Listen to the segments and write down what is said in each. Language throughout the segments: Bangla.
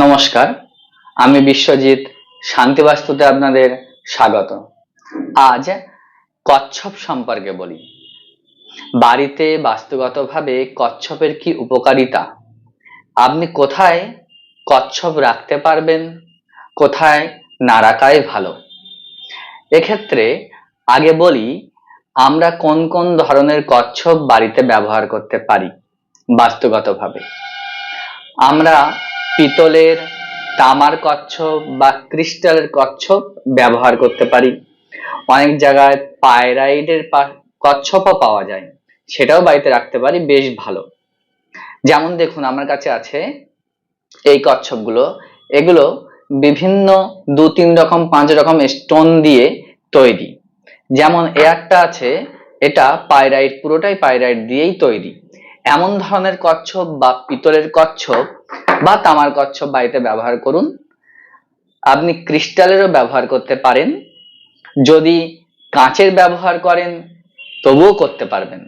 নমস্কার, আমি বিশ্বজিৎ। শান্তিবাস্তুতে আপনাদের স্বাগত। আজ কচ্ছপ সম্পর্কে বলি। বাড়িতে বাস্তুগতভাবে কচ্ছপের কি উপকারিতা, আপনি কোথায় কচ্ছপ রাখতে পারবেন, কোথায় না রাখাই ভালো। এক্ষেত্রে আগে বলি আমরা কোন কোন ধরনের কচ্ছপ বাড়িতে ব্যবহার করতে পারি বাস্তুগতভাবে। আমরা পিতলের, তামার কচ্ছপ বা ক্রিস্টালের কচ্ছপ ব্যবহার করতে পারি। অনেক জায়গায় পাইরাইটের কচ্ছপও পাওয়া যায়, সেটাও বাড়িতে রাখতে পারি, বেশ ভালো। যেমন দেখুন আমার কাছে আছে এই কচ্ছপগুলো। এগুলো বিভিন্ন 2-3 রকম 5 রকম স্টোন দিয়ে তৈরি। যেমন একটা আছে, এটা পাইরাইট, পুরোটাই পাইরাইট দিয়েই তৈরি। এমন ধরনের কচ্ছপ বা পিতলের কচ্ছপ বা তামার কচ্ছপ বাড়িতে ব্যবহার করুন। আপনি ক্রিস্টালেরও ব্যবহার করতে পারেন, যদি কাঁচের ব্যবহার করেন তবুও করতে পারবেন।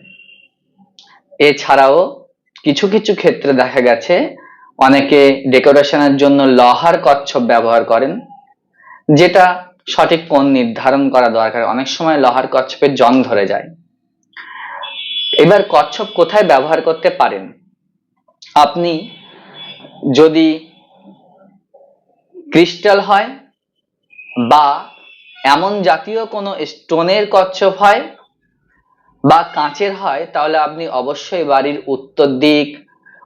এছাড়াও কিছু কিছু ক্ষেত্রে দেখা গেছে অনেকে ডেকোরেশনের জন্য লোহার কচ্ছপ ব্যবহার করেন, যেটা সঠিক কোণ নির্ধারণ করা দরকার। অনেক সময় লোহার কচ্ছপের জং ধরে যায়। এবার কচ্ছপ কোথায় ব্যবহার করতে পারেন, আপনি যদি ক্রিস্টাল হয় বা এমন জাতীয় কোনো স্টোনের কচ্ছপ হয় বা কাঁচের হয়, তাহলে আপনি অবশ্যই বাড়ির উত্তর দিক,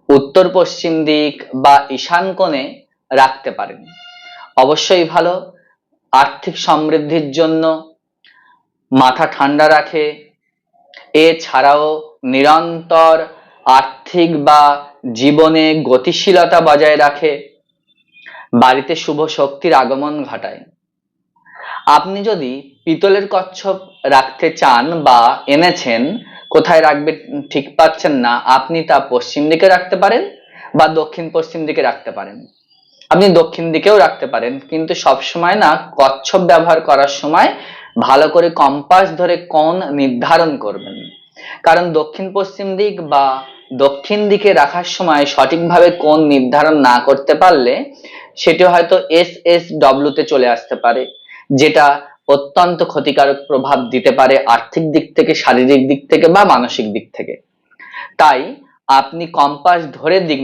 উত্তর পশ্চিম দিক বা ঈশান কোণে রাখতে পারেন। অবশ্যই ভালো, আর্থিক সমৃদ্ধির জন্য মাথা ঠান্ডা রাখে। এছাড়াও নিরন্তর আর্থিক বা জীবনে গতিশীলতা বজায় রাখে, বাড়িতে শুভ শক্তির আগমন ঘটায়। আপনি যদি পিতলের কচ্ছপ রাখতে চান বা এনেছেন, কোথায় রাখবেন ঠিক পাচ্ছেন না, আপনি তা পশ্চিম দিকে রাখতে পারেন বা দক্ষিণ পশ্চিম দিকে রাখতে পারেন। আপনি দক্ষিণ দিকেও রাখতে পারেন, কিন্তু সব সময় না, কচ্ছপ ব্যবহার করার সময় ভালো করে কম্পাস ধরে কোণ নির্ধারণ করবেন। কারণ দক্ষিণ পশ্চিম দিক বা দক্ষিণ দিকে রাখার সময় সঠিকভাবে কোণ নির্ধারণ না করতে পারলে সেটি হয়তো SSW তে চলে আসতে পারে, যেটা অত্যন্ত ক্ষতিকারক প্রভাব দিতে পারে আর্থিক দিক থেকে, শারীরিক দিক থেকে বা মানসিক দিক থেকে। তাই আপনি কম্পাস ধরে দিক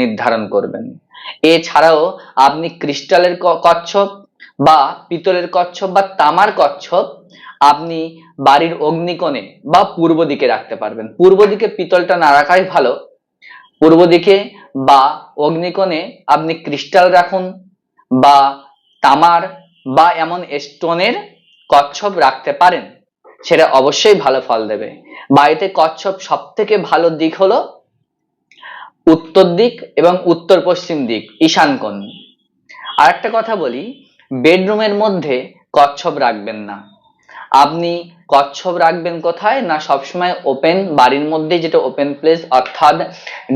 নির্ধারণ করবেন। এছাড়াও আপনি ক্রিস্টালের কচ্ছপ বা পিতলের কচ্ছপ বা তামার কচ্ছপ আপনি বাড়ির অগ্নিকোণে বা পূর্ব দিকে রাখতে পারবেন। পূর্ব দিকে পিতলটা না রাখাই ভালো। পূর্ব দিকে বা অগ্নিকোণে আপনি ক্রিস্টাল রাখুন বা তামার বা এমন স্টোনের কচ্ছপ রাখতে পারেন, সেটা অবশ্যই ভালো ফল দেবে। বাড়িতে কচ্ছপ সব থেকে ভালো দিক হলো উত্তর দিক এবং উত্তর পশ্চিম দিক, ঈশান কোণ। আর একটা কথা বলি, বেডরুমের মধ্যে কচ্ছপ রাখবেন না। আপনি কচ্ছপ রাখবেন কোথায় না, সবসময় ওপেন বাড়ির মধ্যে, যেটা ওপেন প্লেস, অর্থাৎ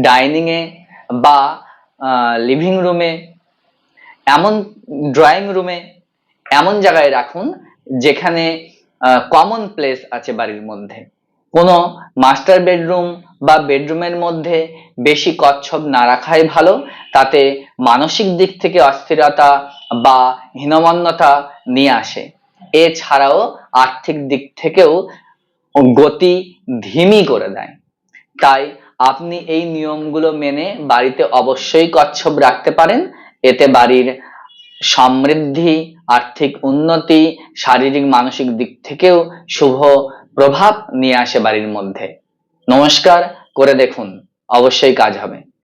ডাইনিং এ বা লিভিং রুমে, এমন ড্রয়িং রুমে, এমন জায়গায় রাখুন যেখানে কমন প্লেস আছে বাড়ির মধ্যে। কোনো মাস্টার বেডরুম বা বেডরুমের মধ্যে বেশি কচ্ছপ না রাখাই ভালো, তাতে মানসিক দিক থেকে অস্থিরতা বা হীনমন্যতা নিয়ে আসে। এছাড়াও আর্থিক দিক থেকেও গতি ধিমি করে দেয়। তাই আপনি এই নিয়মগুলো মেনে বাড়িতে অবশ্যই কচ্ছপ রাখতে পারেন। এতে বাড়ির সমৃদ্ধি, আর্থিক উন্নতি, শারীরিক মানসিক দিক থেকেও শুভ প্রভাব নিয়ে আসে বাড়ির মধ্যে। নমস্কার, করে দেখুন, অবশ্যই কাজ হবে।